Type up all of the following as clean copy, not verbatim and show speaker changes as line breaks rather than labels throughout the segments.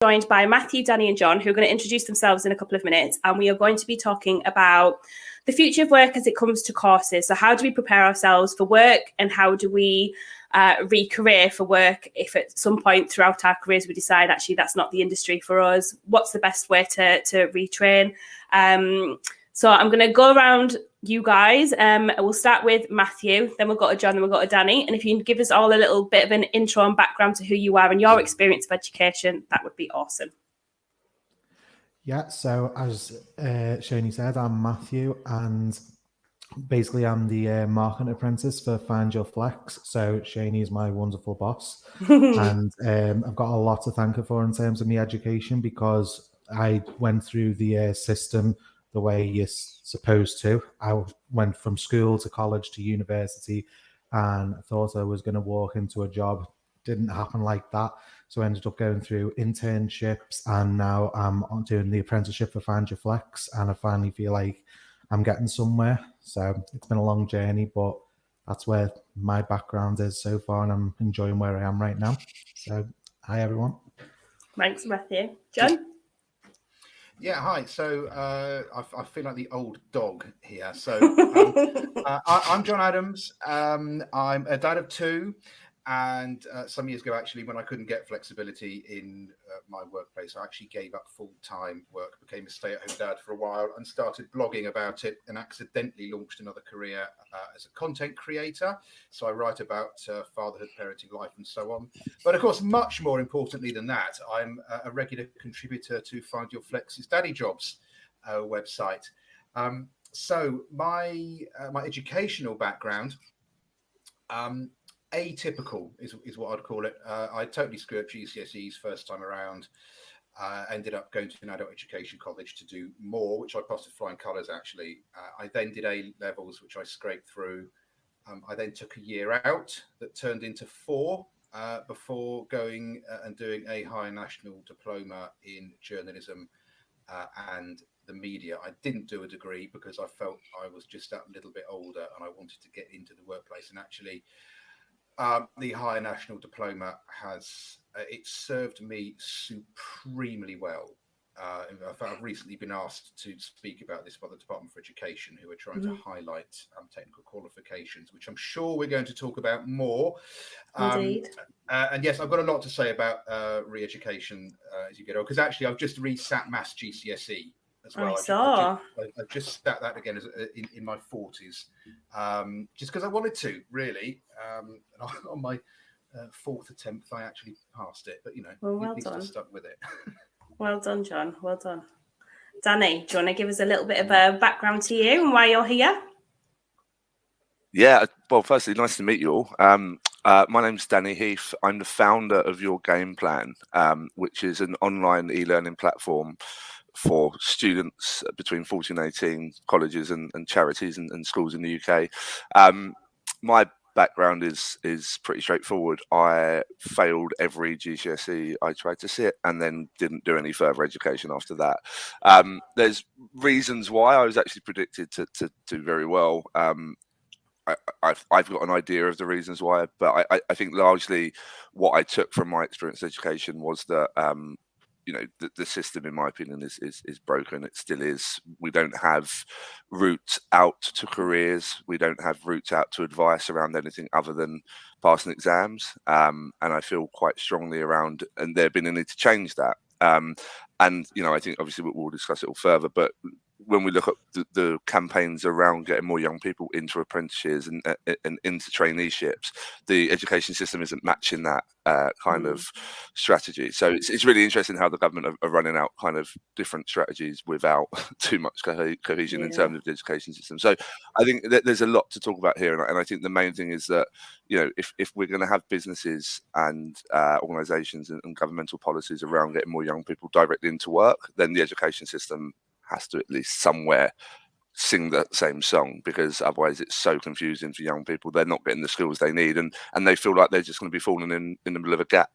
joined by Matthew, Danny and John, who are going to introduce themselves in a couple of minutes, and we are going to be talking about the future of work as it comes to courses. So how do we prepare ourselves for work, and how do we re-career for work if at some point throughout our careers we decide actually that's not the industry for us? What's the best way to retrain? So I'm going to go around you guys. We'll start with Matthew, then we'll go to John, then we'll go to Danny. And if you can give us all a little bit of an intro and background to who you are and your experience of education, that would be awesome.
Yeah, so as Shani said, I'm Matthew, and basically I'm the marketing apprentice for Find Your Flex. So Shani is my wonderful boss, and I've got a lot to thank her for in terms of my education, because I went through the system the way you're supposed to. I went from school to college to university, and I thought I was going to walk into a job. Didn't happen like that. So I ended up going through internships, and now I'm doing the apprenticeship for Find Your Flex, and I finally feel like I'm getting somewhere. So it's been a long journey, but that's where my background is so far, and I'm enjoying where I am right now. So hi, everyone.
Thanks, Matthew. John?
Yeah, hi. So I feel like the old dog here. So I'm John Adams. I'm a dad of two. And some years ago, actually, when I couldn't get flexibility in my workplace, I actually gave up full-time work, became a stay-at-home dad for a while, and started blogging about it, and accidentally launched another career as a content creator. So I write about fatherhood, parenting, life, and so on. But of course, much more importantly than that, I'm a regular contributor to Find Your Flex's Daddy Jobs website. So my educational background. Atypical is what I'd call it. I totally screwed up GCSEs first time around. Ended up going to an adult education college to do more, which I passed with flying colours, actually. I then did A-levels, which I scraped through. I then took a year out that turned into 4 before going and doing a higher national diploma in journalism and the media. I didn't do a degree because I felt I was just that little bit older and I wanted to get into the workplace. And actually, the higher national diploma has it served me supremely well. In fact, I've recently been asked to speak about this by the Department for Education, who are trying to highlight technical qualifications, which I'm sure we're going to talk about more.
Indeed.
And yes, I've got a lot to say about re-education as you get older, because actually I've just resat Maths GCSE. As well. I just sat that again in my 40s, just because I wanted to, really. And on my 4th attempt, I actually passed it. But, you know,
well
at least
done.
I stuck with it.
Well done, John. Well done. Danny, do you want to give us a little bit of a background to you and why you're here?
Yeah, well, firstly, nice to meet you all. My name's Danny Heath. I'm the founder of Your Game Plan, which is an online e-learning platform for students between 14 and 18, colleges and charities and schools in the UK. My background is pretty straightforward. I failed every GCSE I tried to sit and then didn't do any further education after that. There's reasons why. I was actually predicted to do very well. I've got an idea of the reasons why, but I think largely what I took from my experience in education was that you know, the system, in my opinion, is broken. It still is. We don't have routes out to careers. We don't have routes out to advice around anything other than passing exams. And I feel quite strongly around, and there being a need to change that. And, you know, I think obviously we'll discuss it all further, but when we look at the campaigns around getting more young people into apprenticeships and into traineeships, the education system isn't matching that kind of strategy. So it's really interesting how the government are running out kind of different strategies without too much cohesion in terms of the education system. So I think there's a lot to talk about here. And I think the main thing is that, you know, if we're going to have businesses and organisations and governmental policies around getting more young people directly into work, then the education system has to at least somewhere sing that same song, because otherwise it's so confusing for young people. They're not getting the skills they need, and they feel like they're just going to be falling in the middle of a gap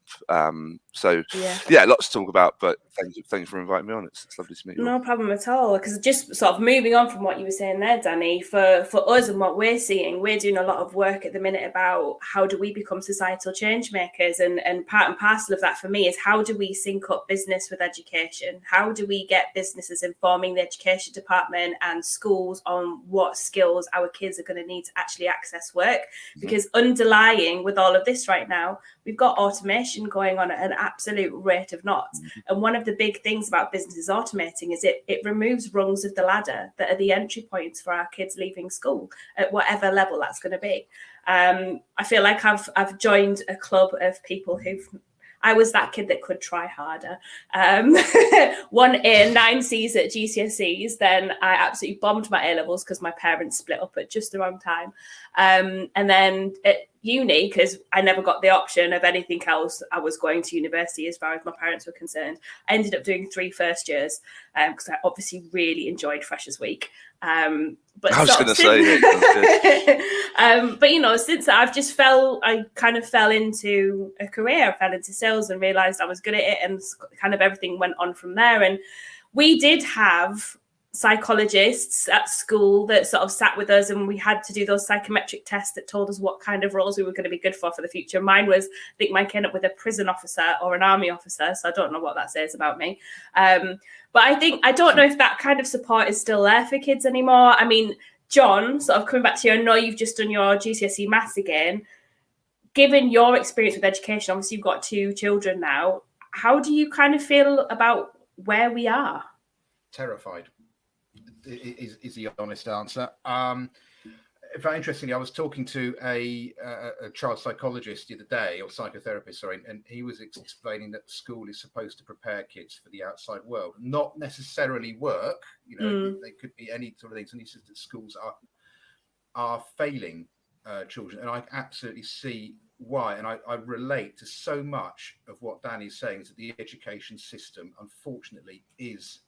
So
Yeah.
yeah, lots to talk about, but thank you for inviting me on. It's lovely to meet you.
No problem at all. Because just sort of moving on from what you were saying there, Danny, for us and what we're seeing, we're doing a lot of work at the minute about how do we become societal change makers, and part and parcel of that for me is how do we sync up business with education? How do we get businesses informing the education department and schools on what skills our kids are going to need to actually access work? Because underlying with all of this right now, we've got automation going on at an absolute rate of knots. And one of the big things about businesses automating is it removes rungs of the ladder that are the entry points for our kids leaving school at whatever level that's going to be. I feel like I've joined a club of people I was that kid that could try harder. 1 A, 9 C's at GCSEs. Then I absolutely bombed my A-levels because my parents split up at just the wrong time. And then at uni, because I never got the option of anything else, I was going to university as far as my parents were concerned. I ended up doing 3 first years because I obviously really enjoyed Freshers Week. But
I was going to say,
but you know, since I kind of fell into a career. I fell into sales and realized I was good at it, and kind of everything went on from there. And we did have psychologists at school that sort of sat with us, and we had to do those psychometric tests that told us what kind of roles we were going to be good for the future. Mine came up with a prison officer or an army officer, so I don't know what that says about me. But I don't know if that kind of support is still there for kids anymore. I mean, John, sort of coming back to you, I know you've just done your GCSE maths again. Given your experience with education, obviously you've got 2 children now. How do you kind of feel about where we are?
Terrified is the honest answer. Very interestingly, I was talking to a child psychologist the other day, or psychotherapist, sorry, and he was explaining that school is supposed to prepare kids for the outside world, not necessarily work. You know, they could be any sort of things. And he says that schools are failing children, and I absolutely see why. And I relate to so much of what Danny's saying, is that the education system, unfortunately, is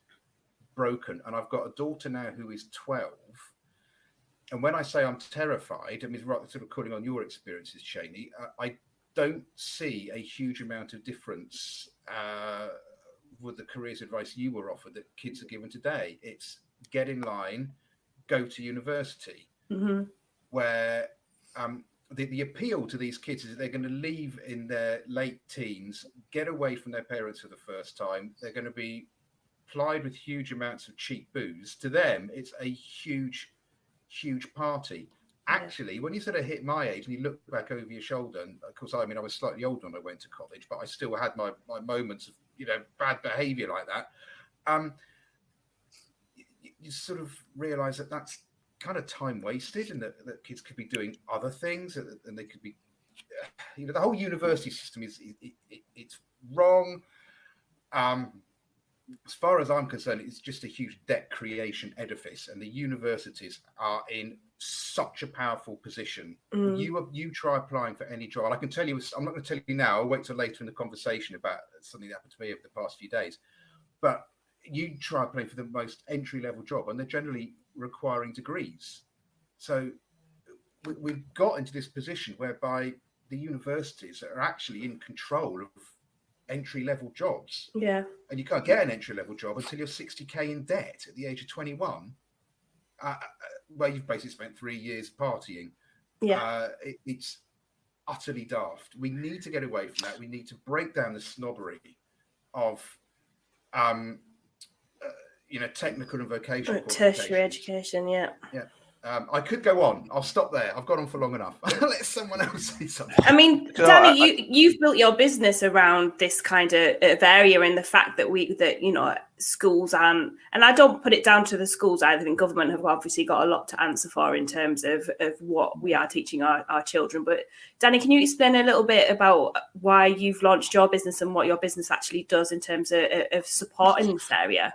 broken. And I've got a daughter now who is 12. And when I say I'm terrified, I mean, sort of calling on your experiences, Shaney, I don't see a huge amount of difference with the careers advice you were offered that kids are given today. It's get in line, go to university, where the appeal to these kids is that they're going to leave in their late teens, get away from their parents for the first time. They're going to be plied with huge amounts of cheap booze. To them, it's a huge party. Actually, when you sort of hit my age and you look back over your shoulder, and of course, I mean, I was slightly older when I went to college, but I still had my moments of, you know, bad behavior like that. You sort of realize that that's kind of time wasted, and that kids could be doing other things, and they could be, you know, the whole university system it's wrong. As far as I'm concerned, it's just a huge debt creation edifice, and the universities are in such a powerful position. You try applying for any job. I can tell you, I'm not going to tell you now. I'll wait till later in the conversation about something that happened to me over the past few days. But you try applying for the most entry-level job, and they're generally requiring degrees. So we've got into this position whereby the universities are actually in control of entry-level jobs.
Yeah. And
you can't get an entry-level job until you're 60k in debt at the age of 21, where you've basically spent 3 years partying.
Yeah.
It's utterly daft. We need to get away from that. We need to break down the snobbery of technical and vocational
tertiary education. Yeah.
I could go on. I'll stop there. I've gone on for long enough. Let someone else say something.
I mean, Danny, you've built your business around this kind of area, and the fact that schools aren't, and I don't put it down to the schools either. I think government have obviously got a lot to answer for in terms of what we are teaching our children. But Danny, can you explain a little bit about why you've launched your business and what your business actually does in terms of supporting this area?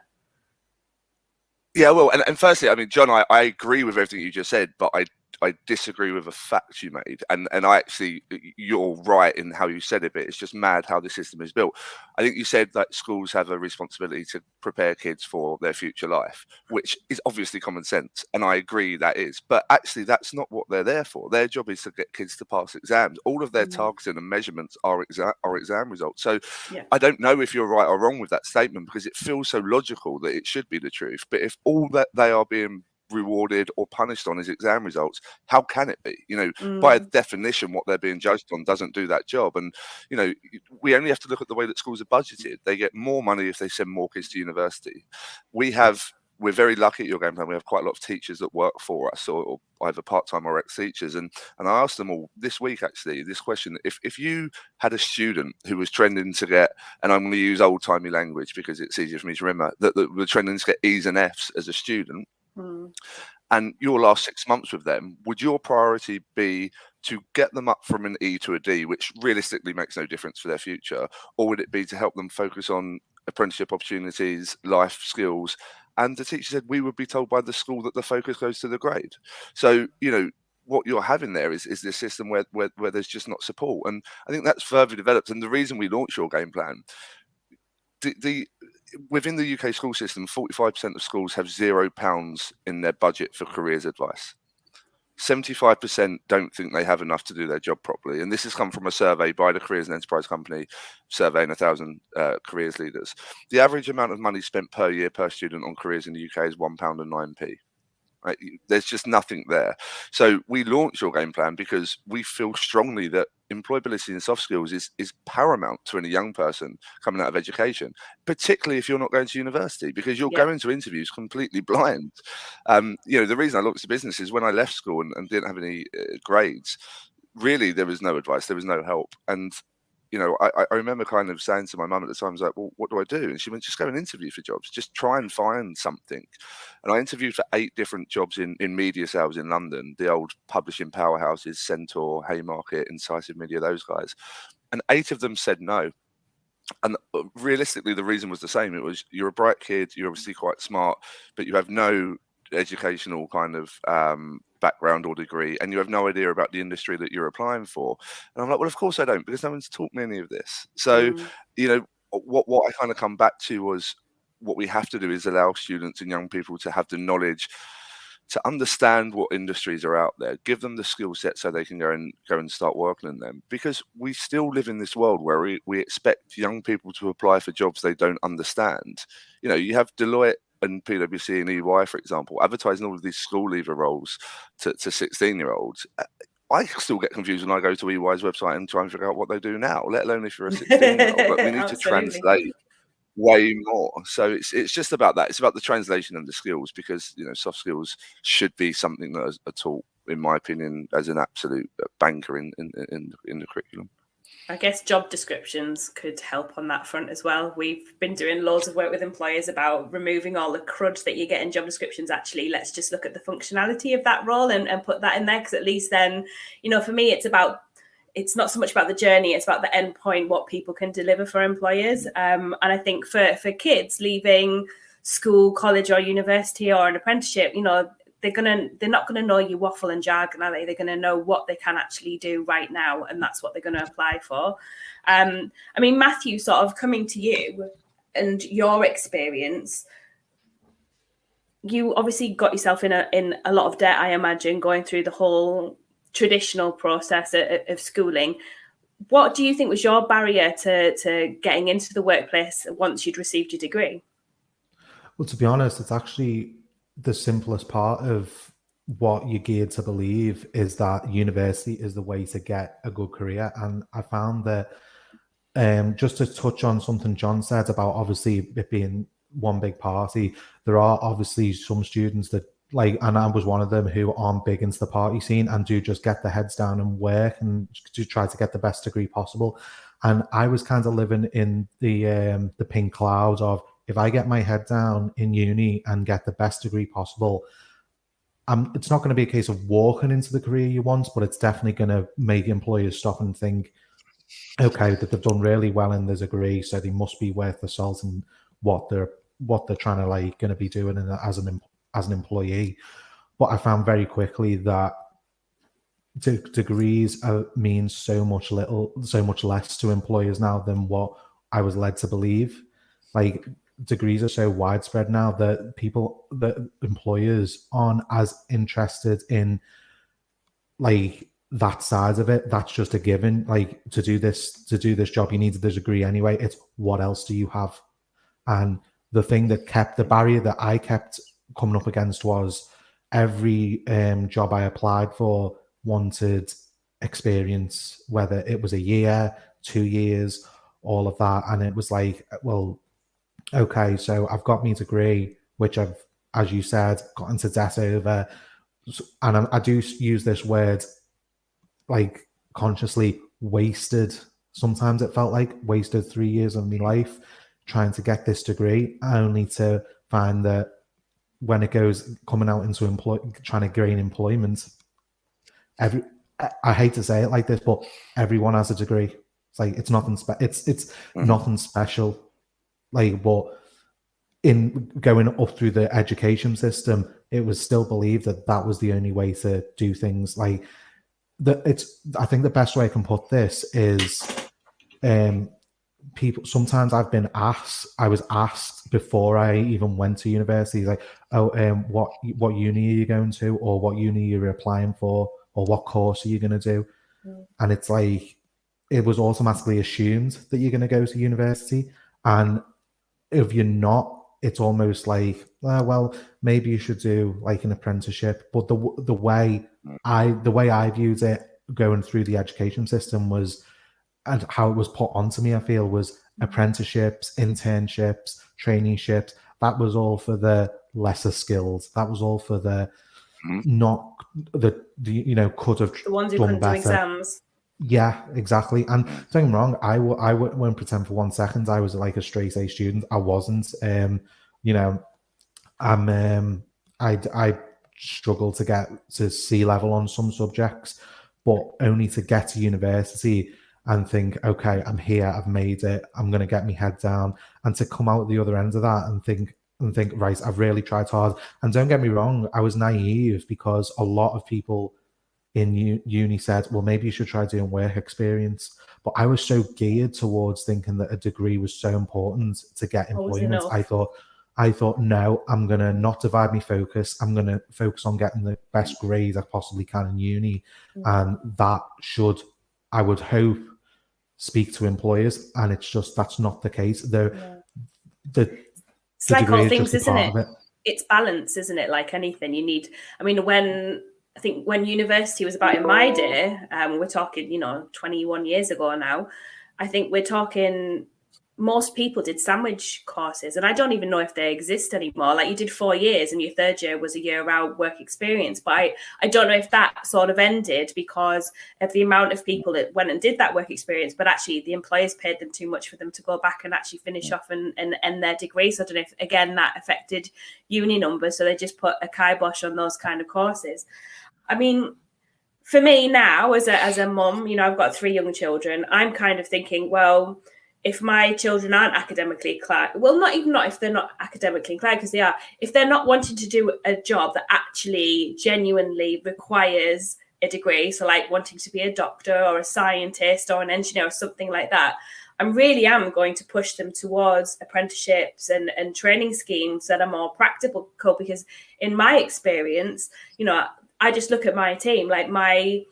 Yeah, well, and firstly, I mean, John, I agree with everything you just said, but I I disagree with a fact you made, and I actually, you're right in how you said it, but it's just mad how the system is built. I think you said that schools have a responsibility to prepare kids for their future life, which is obviously common sense, and I agree that is. But actually, that's not what they're there for. Their job is to get kids to pass exams. All of their targeting and measurements are exam results. So I don't know if you're right or wrong with that statement, because it feels so logical that it should be the truth. But if all that they are being rewarded or punished on is exam results, how can it be? By definition, what they're being judged on doesn't do that job. And we only have to look at the way that schools are budgeted. They get more money if they send more kids to university. We're very lucky at Your Game Plan. We have quite a lot of teachers that work for us, or either part-time or ex-teachers. And I asked them all this week, actually, this question: if you had a student who was trending to get, and I'm going to use old-timey language because it's easier for me to remember, that were trending to get E's and F's as a student, and your last 6 months with them, would your priority be to get them up from an E to a D, which realistically makes no difference for their future, or would it be to help them focus on apprenticeship opportunities, life skills? And the teacher said we would be told by the school that the focus goes to the grade. So what you're having there is this system where there's just not support, and I think that's further developed. And the reason we launched Your Game Plan, within the UK school system, 45% of schools have £0 in their budget for careers advice. 75% don't think they have enough to do their job properly. And this has come from a survey by the Careers and Enterprise Company, surveying 1,000 careers leaders. The average amount of money spent per year per student on careers in the UK is £1.09. Right? There's just nothing there. So we launched Your Game Plan because we feel strongly that employability and soft skills is paramount to any young person coming out of education, particularly if you're not going to university, because you're going to interviews completely blind. The reason I launched the business is when I left school and didn't have any grades, really there was no advice, there was no help. And I remember kind of saying to my mum at the time, I was like, well, what do I do? And she went, just go and interview for jobs. Just try and find something. And I interviewed for 8 different jobs in media sales in London, the old publishing powerhouses, Centaur, Haymarket, Incisive Media, those guys. And 8 of them said no. And realistically, the reason was the same. It was, you're a bright kid, you're obviously quite smart, but you have no educational kind of background or degree, and you have no idea about the industry that you're applying for. And I'm like, well, of course I don't, because no one's taught me any of this. So what I kind of come back to was, what we have to do is allow students and young people to have the knowledge to understand what industries are out there, give them the skill set so they can go and start working in them. Because we still live in this world where we expect young people to apply for jobs they don't understand. You have Deloitte and PwC and EY, for example, advertising all of these school leaver roles to 16-year-olds. I still get confused when I go to EY's website and try and figure out what they do now, let alone if you're a 16-year-old. But we need to translate way more. So it's just about that. It's about the translation and the skills, because soft skills should be something that are taught, in my opinion, as an absolute banker in the curriculum.
I guess job descriptions could help on that front as well. We've been doing loads of work with employers about removing all the crud that you get in job descriptions. Actually, let's just look at the functionality of that role and put that in there, because at least then, for me, it's not so much about the journey, it's about the end point, what people can deliver for employers. And I think for kids leaving school, college or university or an apprenticeship, they're not gonna know you waffle and jargon, are they? They're gonna know what they can actually do right now, and that's what they're gonna apply for. Matthew, sort of coming to you and your experience, you obviously got yourself in a lot of debt, I imagine, going through the whole traditional process of schooling. What do you think was your barrier to getting into the workplace once you'd received your degree?
Well, to be honest, it's actually the simplest part of what you're geared to believe, is that university is the way to get a good career. And I found that, just to touch on something John said about obviously it being one big party, there are obviously some students that, and I was one of them, who aren't big into the party scene and do just get their heads down and work and to try to get the best degree possible. And I was kind of living in the pink clouds of, if I get my head down in uni and get the best degree possible, it's not going to be a case of walking into the career you want, but it's definitely going to make employers stop and think, okay, that they've done really well in the degree, so they must be worth the salt in what they're trying to going to be doing as an employee. But I found very quickly that degrees mean so much less to employers now than what I was led to believe. Like, degrees are so widespread now that employers aren't as interested in like that side of it. That's just a given. Like, to do this job, you need the degree anyway. It's what else do you have? And the thing that kept the barrier that I kept coming up against was every job I applied for wanted experience, whether it was a year, 2 years, all of that. And it was like, well, okay, so I've got my degree, which I've, as you said, got into debt over. And I do use this word like consciously, wasted. Sometimes it felt like wasted 3 years of my life trying to get this degree, only to find that when it goes coming out into trying to gain employment, I hate to say it like this, but everyone has a degree. It's like it's nothing nothing special. Like, but in going up through the education system, it was still believed that that was the only way to do things. Like, I think the best way I can put this is, people, sometimes I was asked before I even went to university, like, oh, what uni are you going to, or what uni you're applying for, or what course are you going to do? And it's like, it was automatically assumed that you're going to go to university, and if you're not, it's almost like, well, maybe you should do like an apprenticeship. But the way I viewed it going through the education system was, and how it was put onto me, I feel, was apprenticeships, internships, traineeships. That was all for the lesser skilled. That was all for the not the could have
the ones who
done
couldn't
better.
do exams.
Yeah, exactly. And don't get me wrong, I won't pretend for 1 second I was like a straight A student. I wasn't. I struggled to get to C level on some subjects, but only to get to university and think, okay, I'm here, I've made it, I'm going to get my head down, and to come out the other end of that and think, right, I've really tried hard. And don't get me wrong, I was naive, because a lot of people in uni said, well, maybe you should try doing work experience. But I was so geared towards thinking that a degree was so important to get employment. I thought, no, I'm going to not divide my focus. I'm going to focus on getting the best grades I possibly can in uni. And that should, I would hope, speak to employers. And it's just, that's not the case.
It's like all things, isn't it? It's balance, isn't it? Like anything you need. I mean, I think when university was about in my day, we're talking, 21 years ago now, I think we're talking, most people did sandwich courses, and I don't even know if they exist anymore. Like, you did 4 years and your third year was a year out work experience. But I don't know if that sort of ended because of the amount of people that went and did that work experience, but actually the employers paid them too much for them to go back and actually finish off and their degree. So I don't know if, again, that affected uni numbers. So they just put a kibosh on those kind of courses. I mean, for me now, as a mum, I've got 3 young children. I'm kind of thinking, well, if my children aren't academically inclined, well, not if they're not academically inclined, because they are, if they're not wanting to do a job that actually genuinely requires a degree, so like wanting to be a doctor or a scientist or an engineer or something like that, I really am going to push them towards apprenticeships and training schemes that are more practical, because in my experience, I just look at my team, like my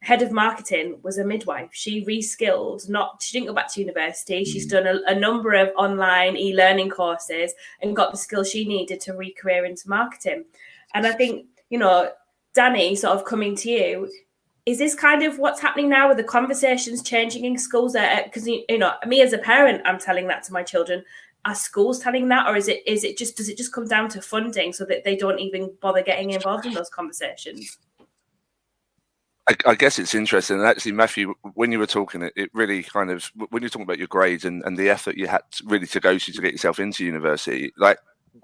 head of marketing was a midwife. She reskilled, she didn't go back to university. She's done a number of online e-learning courses and got the skills she needed to re-career into marketing. And I think, Danny, sort of coming to you, is this kind of what's happening now with the conversations changing in schools? Because, me as a parent, I'm telling that to my children. Are schools telling that, or does it just come down to funding so that they don't even bother getting involved in those conversations?
I guess it's interesting. And actually, Matthew, when you were talking, it really kind of, when you're talking about your grades and the effort you had to go to get yourself into university, like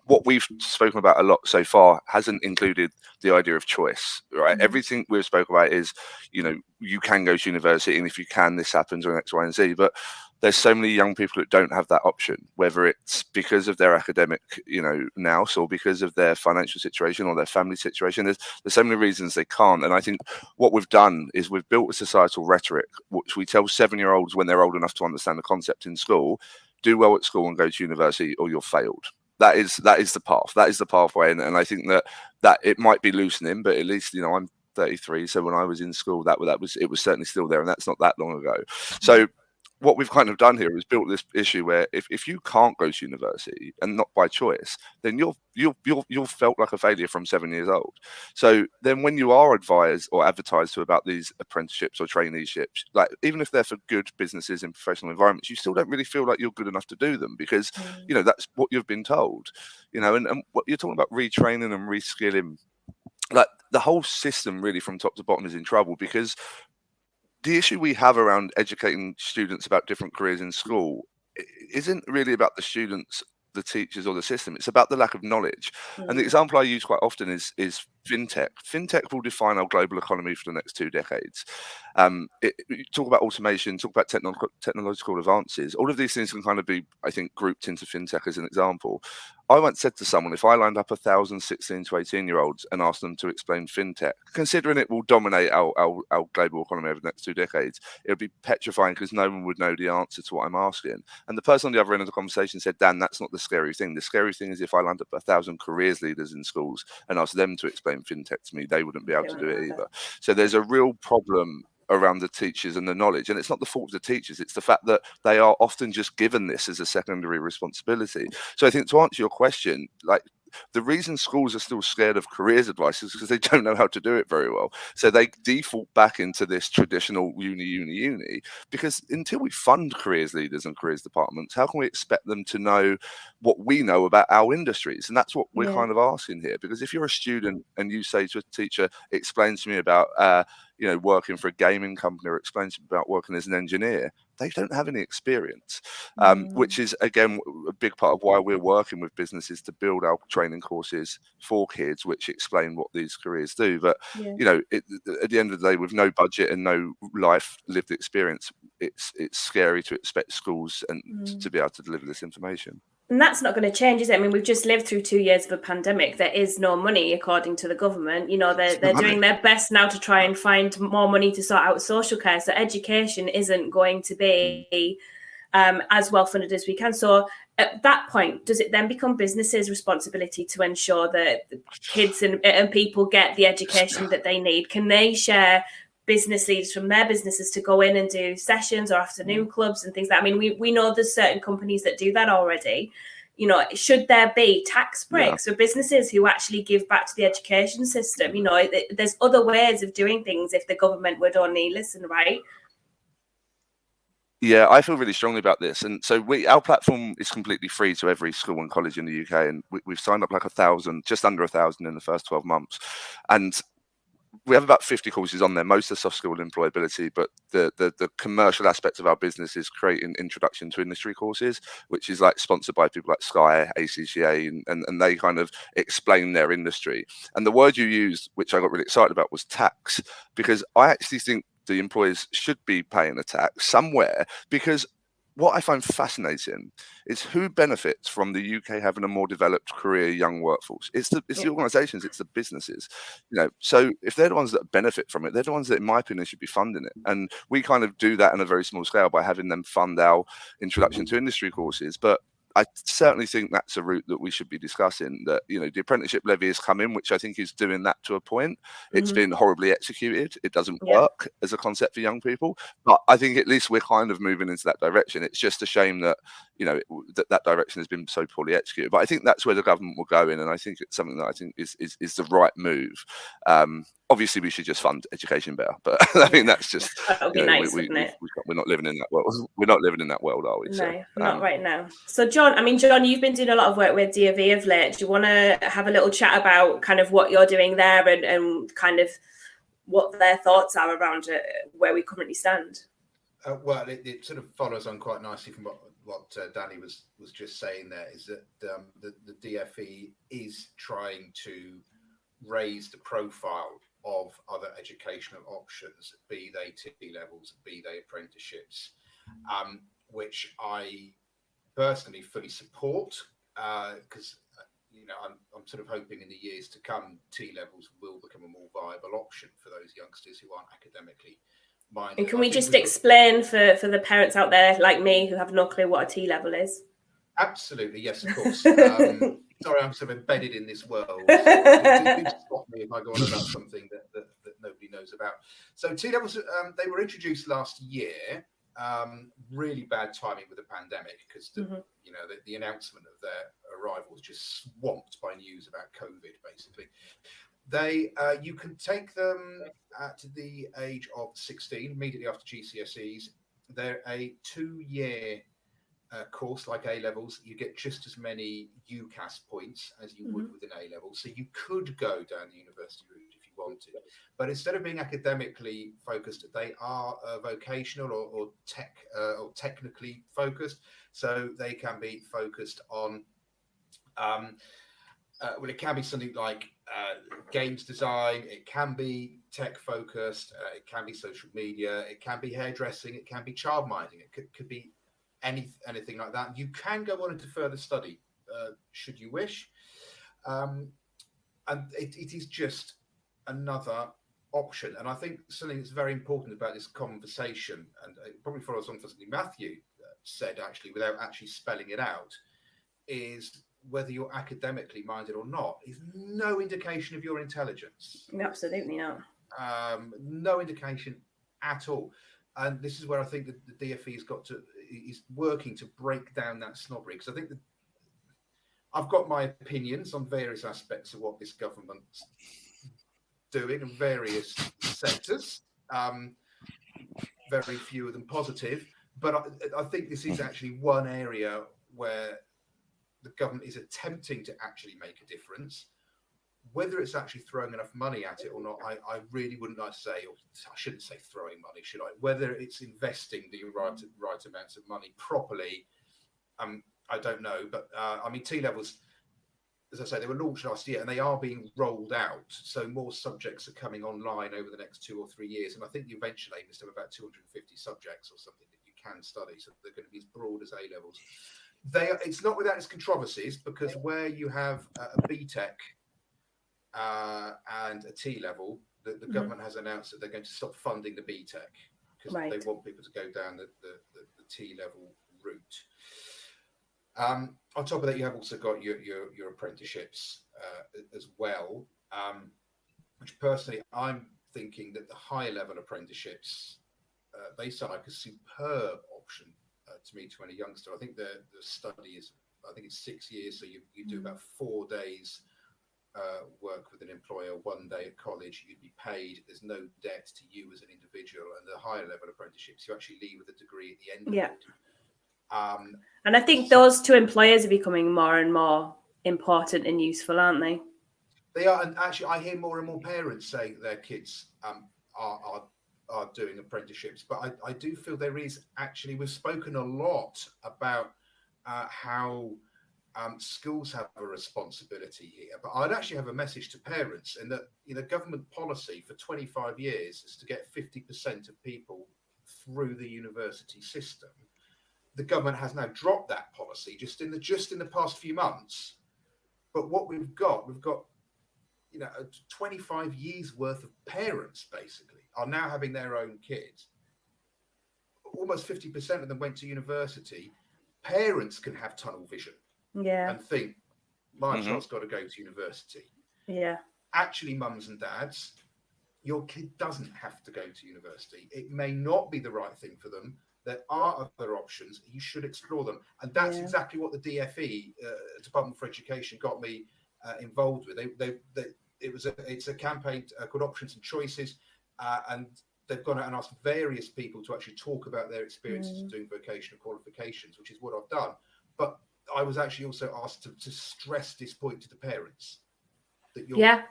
what we've spoken about a lot so far hasn't included the idea of choice, right? Mm-hmm. Everything we've spoken about is, you can go to university, and if you can, this happens, or X, Y, and Z. But there's so many young people that don't have that option, whether it's because of their academic, nous, or because of their financial situation or their family situation. There's so many reasons they can't. And I think what we've done is we've built a societal rhetoric, which we tell 7-year-olds when they're old enough to understand the concept in school: do well at school and go to university, or you're failed. That is the path. That is the pathway. And I think that it might be loosening, but at least, I'm 33. So when I was in school, it was certainly still there, and that's not that long ago. So what we've kind of done here is built this issue where if you can't go to university, and not by choice, then you're felt like a failure from 7 years old. So then when you are advised or advertised to about these apprenticeships or traineeships, like even if they're for good businesses in professional environments, you still don't really feel like you're good enough to do them, because that's what you've been told. And what you're talking about, retraining and reskilling, like the whole system really from top to bottom is in trouble, because the issue we have around educating students about different careers in school isn't really about the students, the teachers, or the system. It's about the lack of knowledge. And the example I use quite often is fintech. Fintech will define our global economy for the next 2 decades. You talk about automation, talk about technological advances. All of these things can kind of be, I think, grouped into fintech as an example. I once said to someone, if I lined up 1,000 16 to 18-year-olds and asked them to explain fintech, considering it will dominate our global economy over the next 2 decades, it would be petrifying, because no one would know the answer to what I'm asking. And the person on the other end of the conversation said, Dan, that's not the scary thing. The scary thing is if I lined up 1,000 careers leaders in schools and asked them to explain fintech to me, they wouldn't be able to do it either. So there's a real problem around the teachers and the knowledge, and it's not the fault of the teachers, it's the fact that they are often just given this as a secondary responsibility. So I think, to answer your question, like, the reason schools are still scared of careers advice is because they don't know how to do it very well. So they default back into this traditional uni, because until we fund careers leaders and careers departments, how can we expect them to know what we know about our industries? And that's what we're kind of asking here. Because if you're a student and you say to a teacher, explain to me about working for a gaming company, or explain to me about working as an engineer, they don't have any experience, which is, again, a big part of why we're working with businesses to build our training courses for kids, which explain what these careers do. But, at the end of the day, with no budget and no life lived experience, it's scary to expect schools and to be able to deliver this information.
And that's not going to change, is it? I mean, we've just lived through 2 years of a pandemic. There is no money, according to the government. They're doing their best now to try and find more money to sort out social care. So education isn't going to be as well funded as we can. So at that point, does it then become businesses' responsibility to ensure that kids and people get the education that they need? Can they share business leaders from their businesses to go in and do sessions or afternoon clubs and things like that? I mean, we know there's certain companies that do that already. Should there be tax breaks for businesses who actually give back to the education system? There's other ways of doing things if the government would only listen, right?
Yeah, I feel really strongly about this. And so our platform is completely free to every school and college in the UK. And we've signed up like 1,000, just under 1,000 in the first 12 months. And we have about 50 courses on there. Most are soft skill and employability, but the commercial aspect of our business is creating introduction to industry courses, which is like sponsored by people like Sky, ACCA, and they kind of explain their industry. And the word you used, which I got really excited about, was tax, because I actually think the employers should be paying a tax somewhere, because what I find fascinating is who benefits from the UK having a more developed career young workforce. It's the organisations, it's the businesses. So if they're the ones that benefit from it, they're the ones that, in my opinion, should be funding it. And we kind of do that on a very small scale by having them fund our introduction to industry courses. But I certainly think that's a route that we should be discussing, that, the apprenticeship levy has come in, which I think is doing that to a point. It's been horribly executed. It doesn't work as a concept for young people. But I think at least we're kind of moving into that direction. It's just a shame that, that direction has been so poorly executed. But I think that's where the government will go in. And I think it's something that I think is the right move. Obviously, we should just fund education better. But I mean, that's just,
that would be nice, wouldn't it?
We're not living in that world. We're not living in that world, are we?
No, not right now. So, John, you've been doing a lot of work with DOV of late. Do you want to have a little chat about kind of what you're doing there and kind of what their thoughts are around where we currently stand?
Well, it sort of follows on quite nicely from what Danny was just saying there, is that the DFE is trying to raise the profile of other educational options, be they T levels, be they apprenticeships. which I personally fully support, because I'm sort of hoping in the years to come, T-levels will become a more viable option for those youngsters who aren't academically minded.
And can we just explain for the parents out there like me who have no clue what a T-level is?
Absolutely, yes, of course. Sorry, I'm sort of embedded in this world. So do stop me if I go on about something that nobody knows about. So T-levels, they were introduced last year. Really bad timing with the pandemic, because the announcement of their arrival was just swamped by news about COVID. Basically, you can take them at the age of 16, immediately after GCSEs. They're a 2-year course like A levels. You get just as many UCAS points as you would with an A level, so you could go down the university route if you wanted. But instead of being academically focused, they are vocational or technically focused. So they can be focused on it can be something like games design, it can be tech focused, it can be social media, it can be hairdressing, it can be childminding, it could be anything like that. You can go on into further study should you wish, and it is just another option. And I think something that's very important about this conversation, and it probably follows on from something Matthew said actually without actually spelling it out, is whether you're academically minded or not is no indication of your intelligence.
Absolutely not.
No indication at all. And this is where I think that the DfE is working to break down that snobbery, because I think that I've got my opinions on various aspects of what this government's doing in various sectors. Very few of them positive, but I think this is actually one area where the government is attempting to actually make a difference. Whether it's actually throwing enough money at it or not, I really wouldn't like to say, or I shouldn't say throwing money, should I? Whether it's investing the right amounts of money properly, I don't know. But I mean, T-levels, as I say, they were launched last year and they are being rolled out. So more subjects are coming online over the next 2 or 3 years. And I think the eventual aim is to have about 250 subjects or something that you can study. So they're going to be as broad as A-levels. It's not without its controversies, because where you have a BTEC and a T-level, the government has announced that they're going to stop funding the BTEC because they want people to go down the T-level route. On top of that, you have also got your apprenticeships as well, which personally I'm thinking that the higher level apprenticeships, they sound like a superb option to me, to any youngster. I think the study is, I think it's 6 years, so you do about 4 days work with an employer, 1 day at college. You'd be paid. There's no debt to you as an individual. And the higher level apprenticeships, you actually leave with a degree at the end of it.
And I think those to employers are becoming more and more important and useful, aren't they?
They are, and actually I hear more and more parents say that their kids are doing apprenticeships, but I do feel there is actually, we've spoken a lot about how schools have a responsibility here, but I'd actually have a message to parents, in that government policy for 25 years is to get 50% of people through the university system. The government has now dropped that policy just in the past few months. But what we've got 25 years worth of parents basically are now having their own kids. Almost 50% of them went to university. Parents can have tunnel vision and think, my child's got to go to university.
Yeah.
Actually, mums and dads, your kid doesn't have to go to university. It may not be the right thing for them. There are other options. You should explore them. And that's exactly what the DfE, Department for Education, got me involved with. It's a campaign called Options and Choices, and they've gone out and asked various people to actually talk about their experiences of doing vocational qualifications, which is what I've done. But I was actually also asked to stress this point to the parents. That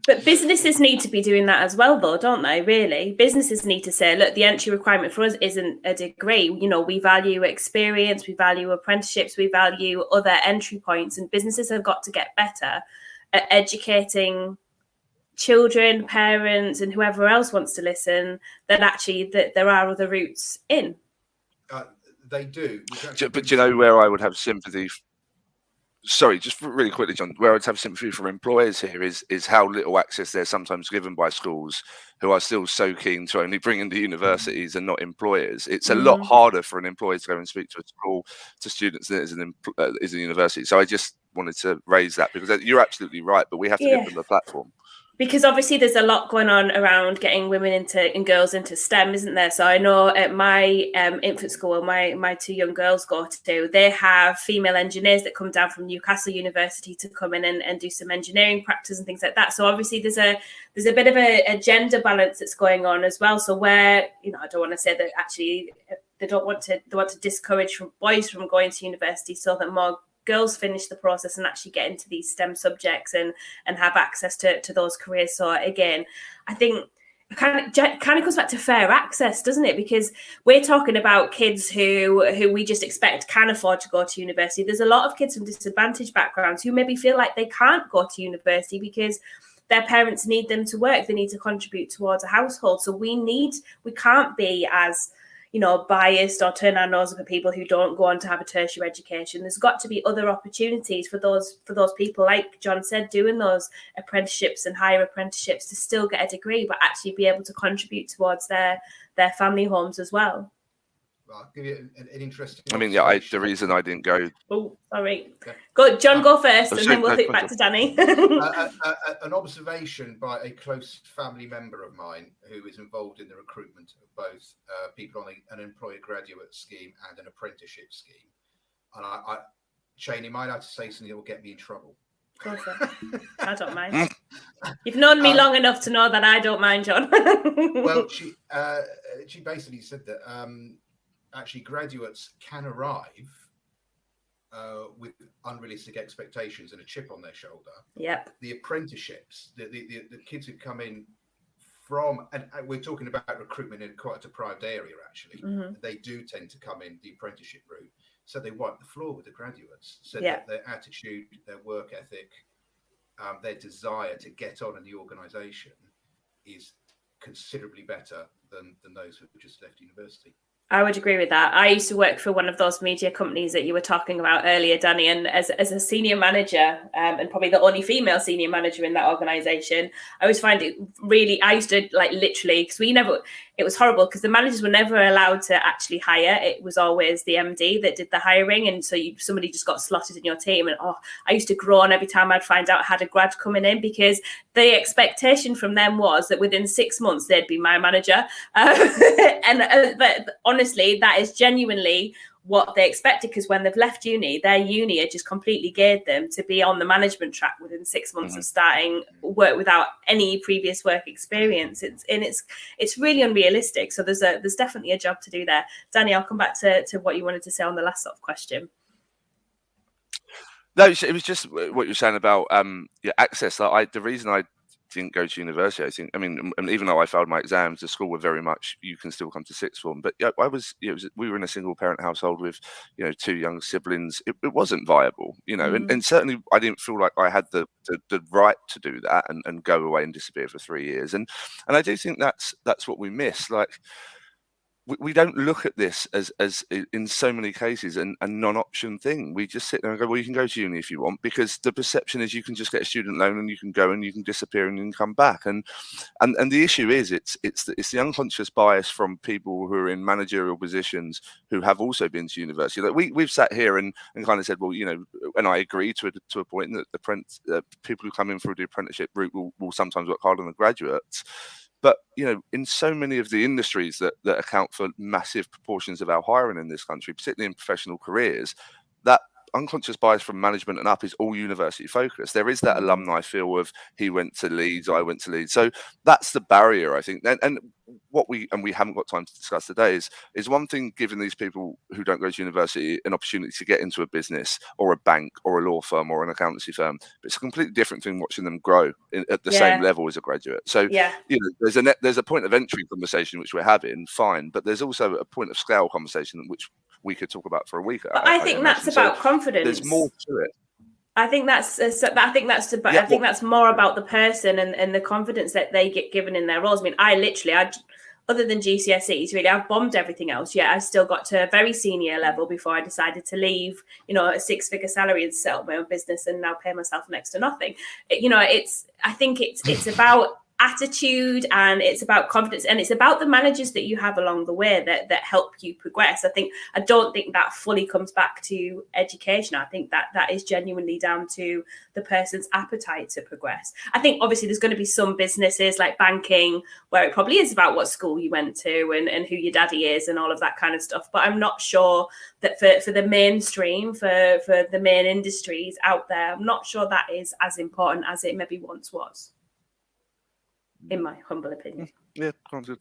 But businesses need to be doing that as well, though, don't they? Really, businesses need to say, look, the entry requirement for us isn't a degree. We value experience, we value apprenticeships, we value other entry points, and businesses have got to get better at educating children, parents, and whoever else wants to listen that actually that there are other routes in.
They do.
But do you know where I would have sympathy? Sorry, just really quickly, John, where I'd have sympathy for employers here is how little access they're sometimes given by schools who are still so keen to only bring in the universities and not employers. It's a lot harder for an employer to go and speak to a school, to students than it is a university. So I just wanted to raise that, because you're absolutely right, but we have to give them the platform.
Because obviously there's a lot going on around getting women and girls into STEM, isn't there? So I know at my infant school, my two young girls go to, they have female engineers that come down from Newcastle University to come in and do some engineering practice and things like that. So obviously there's a bit of a gender balance that's going on as well. So where, I don't want to say that actually they want to discourage boys from going to university so that more girls finish the process and actually get into these STEM subjects and have access to those careers. So again, I think it kind of comes back to fair access, doesn't it? Because we're talking about kids who we just expect can afford to go to university. There's a lot of kids from disadvantaged backgrounds who maybe feel like they can't go to university because their parents need them to work. They need to contribute towards a household. So we can't be as biased or turn our nose up at people who don't go on to have a tertiary education. There's got to be other opportunities for those people, like John said, doing those apprenticeships and higher apprenticeships to still get a degree, but actually be able to contribute towards their family homes as well.
I'll give you an interesting.
I mean, the reason I didn't go.
Oh, sorry. Go, John. Go first, and then we'll pick back to Danny.
An observation by a close family member of mine who is involved in the recruitment of both people on an employer graduate scheme and an apprenticeship scheme. And Shane, you might have to say something that will get me in trouble.
Go for it. I don't mind. You've known me long enough to know that I don't mind, John.
Well, she basically said that. Actually, graduates can arrive with unrealistic expectations and a chip on their shoulder.
Yep.
The apprenticeships, the kids who come in from, and we're talking about recruitment in quite a deprived area, actually. They do tend to come in the apprenticeship route. So they wipe the floor with the graduates. So that their attitude, their work ethic, their desire to get on in the organisation is considerably better than those who have just left university.
I would agree with that. I used to work for one of those media companies that you were talking about earlier, Danny, and as a senior manager, and probably the only female senior manager in that organisation, I always find it really, I used to literally, because it was horrible because the managers were never allowed to actually hire. It was always the MD that did the hiring. And so somebody just got slotted in your team. And I used to groan every time I'd find out I had a grad coming in, because the expectation from them was that within 6 months, they'd be my manager. But honestly, that is genuinely what they expected, because when they've left uni, their uni had just completely geared them to be on the management track within 6 months of starting work without any previous work experience. It's really unrealistic. So there's definitely a job to do there. Danny, I'll come back to what you wanted to say on the last sort of question.
No, it was just what you're saying about access. The reason I didn't go to university, and even though I failed my exams, the school were very much, you can still come to sixth form. But we were in a single parent household with, two young siblings. It wasn't viable, and certainly I didn't feel like I had the right to do that and go away and disappear for 3 years. And I do think that's what we miss. Like, we don't look at this as in so many cases a non-option thing. We just sit there and go, well, you can go to uni if you want, because the perception is you can just get a student loan and you can go and you can disappear and you can come back. And the issue is it's the unconscious bias from people who are in managerial positions who have also been to university. Like we've sat here and kind of said, well, and I agree to a point that people who come in through the apprenticeship route will sometimes work harder than the graduates. But, in so many of the industries that account for massive proportions of our hiring in this country, particularly in professional careers, that unconscious bias from management and up is all university focused. There is that alumni feel of he went to Leeds, I went to Leeds. So that's the barrier, I think. And what we haven't got time to discuss today is one thing, giving these people who don't go to university an opportunity to get into a business or a bank or a law firm or an accountancy firm. But it's a completely different thing watching them grow at the same level as a graduate. So there's a point of entry conversation which we're having, fine, but there's also a point of scale conversation which we could talk about for a week.
I think that's about confidence.
There's more to it.
I think that's more about the person and the confidence that they get given in their roles. I mean, other than GCSEs, really, I've bombed everything else. Yeah, I still got to a very senior level before I decided to leave, you know, a 6-figure salary and set up my own business and now pay myself next to nothing. I think it's about attitude, and it's about confidence, and it's about the managers that you have along the way that help you progress. I don't think that fully comes back to education. I think that is genuinely down to the person's appetite to progress. I think obviously there's going to be some businesses like banking where it probably is about what school you went to and who your daddy is and all of that kind of stuff, but I'm not sure that for the mainstream, for the main industries out there, I'm not sure that is as important as it maybe once was, in my humble opinion.
Yeah, sounds good.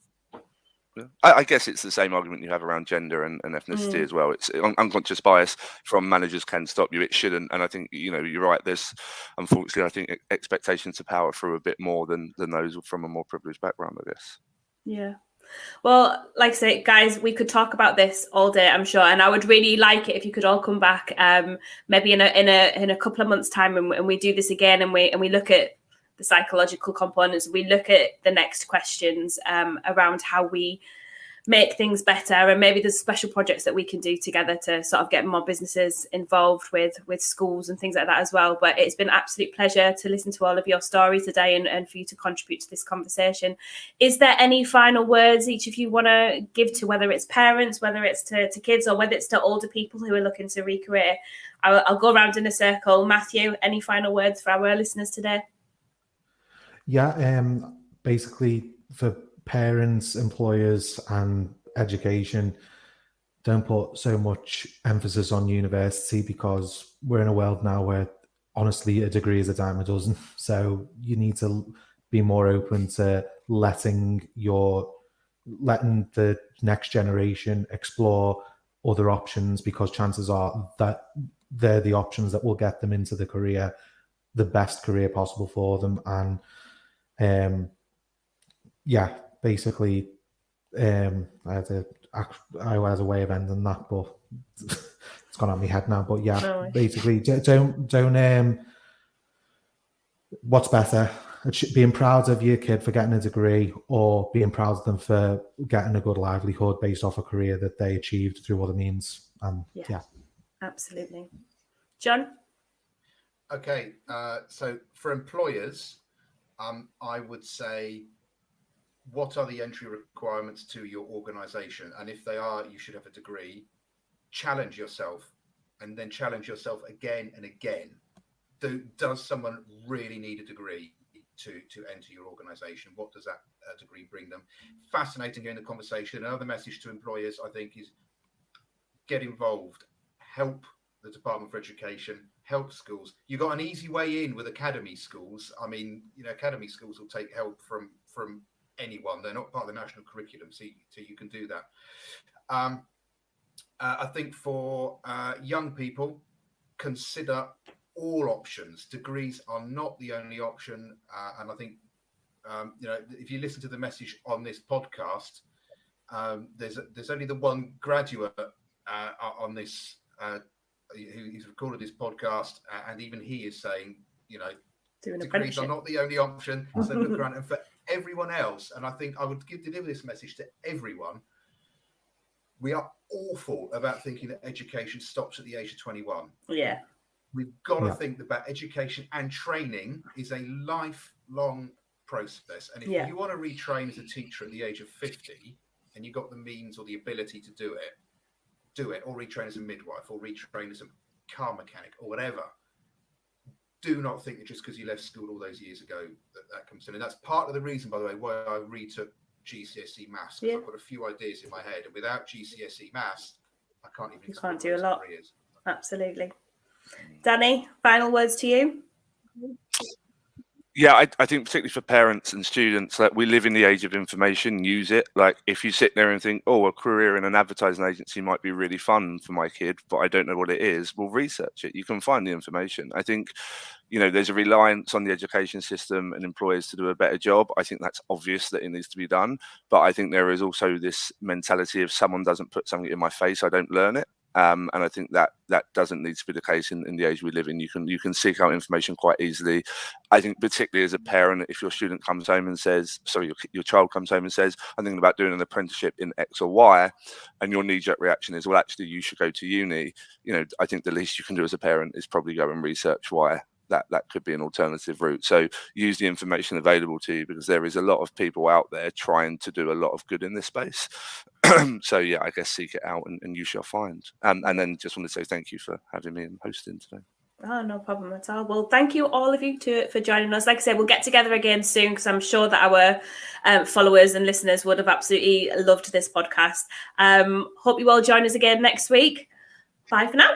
Yeah. I guess it's the same argument you have around gender and ethnicity as well. It's unconscious bias from managers can stop you. It shouldn't. And I think, you know, you're right. There's, unfortunately, I think expectations to power through a bit more than those from a more privileged background, I guess.
Yeah. Well, like I say, guys, we could talk about this all day, I'm sure, and I would really like it if you could all come back, maybe in a couple of months' time, and we do this again, and we look at the psychological components. We look at the next questions around how we make things better, and maybe there's special projects that we can do together to sort of get more businesses involved with schools and things like that as well. But it's been an absolute pleasure to listen to all of your stories today and for you to contribute to this conversation. Is there any final words each of you want to give to, whether it's parents, whether it's to kids, or whether it's to older people who are looking to re-career? I'll go around in a circle. Matthew, any final words for our listeners today?
Yeah, basically for parents, employers, and education, don't put so much emphasis on university, because we're in a world now where honestly a degree is a dime a dozen. So you need to be more open to letting the next generation explore other options, because chances are that they're the options that will get them into the best career possible for them. And basically, I had a way of ending that, but it's gone out of my head now. But yeah, no, basically, don't. What's better, being proud of your kid for getting a degree, or being proud of them for getting a good livelihood based off a career that they achieved through other means? Yeah,
absolutely. John?
Okay, so for employers, I would say, what are the entry requirements to your organization? And if they are, you should have a degree. Challenge yourself, and then challenge yourself again and again. Does someone really need a degree to enter your organization? What does that degree bring them? Fascinating in the conversation. Another message to employers, I think, is get involved. Help the Department for Education, help schools. You got an easy way in with academy schools. I mean, you know, academy schools will take help from anyone. They're not part of the national curriculum, so you can do that. I think for young people, consider all options. Degrees are not the only option, and I think you know, if you listen to the message on this podcast, there's only the one graduate on this who's recorded this podcast, and even he is saying, you know, degrees are not the only option. So look around, and for everyone else, and I think I would deliver this message to everyone. We are awful about thinking that education stops at the age of 21.
Yeah.
We've got to think about education and training is a lifelong process. And if you want to retrain as a teacher at the age of 50 and you've got the means or the ability to do it, or retrain as a midwife, or retrain as a car mechanic, or whatever. Do not think that just because you left school all those years ago that comes in. And that's part of the reason, by the way, why I retook GCSE maths, because I've got a few ideas in my head, and without GCSE maths, I can't even.
You can't do a lot. Careers. Absolutely. Danny, final words to you.
Yeah, I think particularly for parents and students, like, we live in the age of information. Use it. Like, if you sit there and think, oh, a career in an advertising agency might be really fun for my kid, but I don't know what it is, well, research it. You can find the information. I think, you know, there's a reliance on the education system and employers to do a better job. I think that's obvious that it needs to be done. But I think there is also this mentality of someone doesn't put something in my face, I don't learn it. And I think that doesn't need to be the case in the age we live in. You can seek out information quite easily. I think particularly as a parent, if your student comes home and says, sorry, your child comes home and says, I'm thinking about doing an apprenticeship in X or Y, and your knee-jerk reaction is, well, actually, you should go to uni. I think the least you can do as a parent is probably go and research why that could be an alternative route. So use the information available to you, because there is a lot of people out there trying to do a lot of good in this space. So yeah, I guess seek it out and you shall find. And then just want to say thank you for having me and hosting today.
Oh, no problem at all. Well, thank you all of you for joining us. Like I said, we'll get together again soon, because I'm sure that our followers and listeners would have absolutely loved this podcast. Hope you all join us again next week. Bye for now.